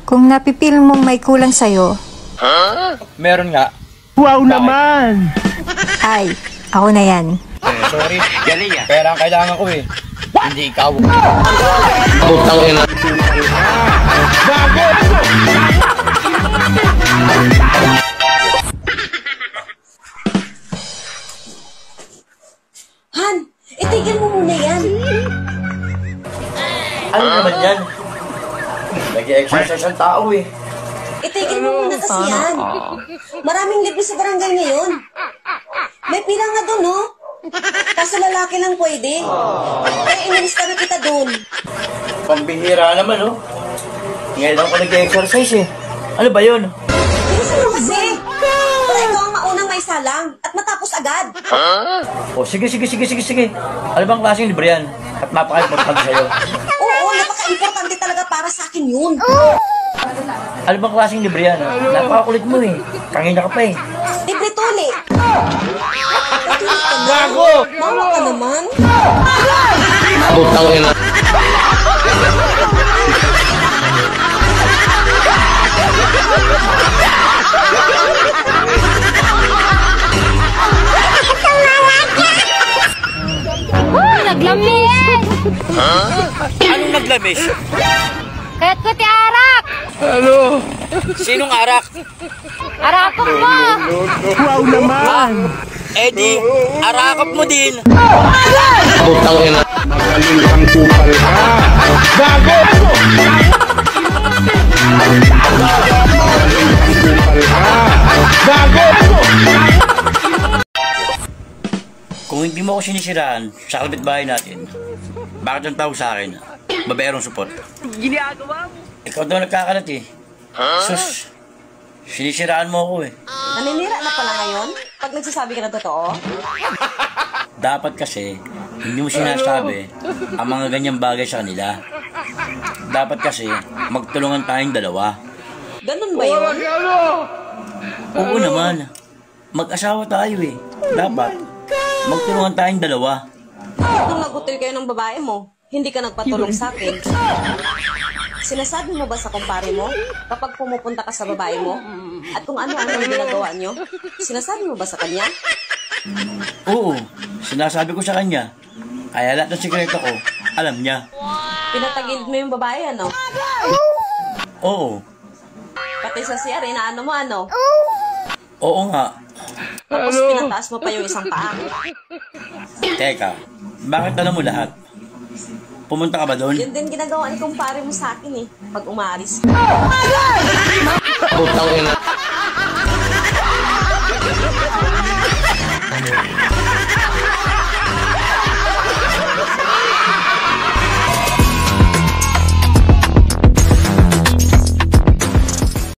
Kung napipil mong may kulang sa'yo, Meron nga. Wow naman! ay, ako na yan. Sorry. Galing ah. Pera ang kailangan ko eh. Hindi ikaw. Putang ina. Han, itigil mo muna yan. Ano naman yan? Nag-exercise ang tao eh. Itigil mo muna kasi yan. Maraming libre sa barangay ngayon. May pila nga doon, no? Kaso lalaki lang pwede. Kaya inilista na kita doon. Pambihira naman oh. Ngayon ako nag-exercise eh. Ano ba yun? Bilisan mo kasi. Para ikaw ang maunang may salang at matapos agad. Oh, sige. Ano bang klaseng libre yan? At napaka-importante sa'yo. Oo, napaka-importante talaga para sa akin yun. Ano bang klaseng libre yan? Napakakulit mo eh. Kangina ka pa eh. Libre tuli. Gago! Mawa ka naman. Putang ina. Naglamis! Anong naglamis? Kaya't ko ti arak! Sinong arak? Arakot mo! Wow naman! Eddie, arakap mo din. Putang ina. Magaling kang kupal ka! Gago! Gago! Kung hindi mo ako sinisiraan sa kapitbahay natin, bakit ang tawag sa akin? Babaerong support. Ginagawa mo. Ikaw daw nagkakalat eh. Sus, sinisiraan mo ako eh. Naninira na pala ngayon? Pag nagsasabi ka ng totoo? Dapat kasi, hindi mo sinasabi ang mga ganyang bagay sa kanila. Dapat kasi, magtulungan tayong dalawa. Ganun ba yun? Oo naman. Mag-asawa tayo eh. Dapat, magtulungan tayong dalawa. Nung nagutil kayo ng babae mo, hindi ka nagpatulong sa akin. Sinasabi mo ba sa kumpare mo kapag pumupunta ka sa babae mo? At kung ano-ano ang ginagawa nyo, sinasabi mo ba sa kanya? Oo, sinasabi ko sa kanya. Kaya lahat ng sikreto ko, alam niya. Pinatagilid mo yung babae, ano? Oo, Pati sa CR, inaano mo, ano? oo nga. Tapos pinataas mo pa yung isang paa. Teka, bakit alam mo lahat? Pumunta ka ba doon? Yun din ginagawa ni kumpare mo sa akin eh, pag umaaris. Putang ina.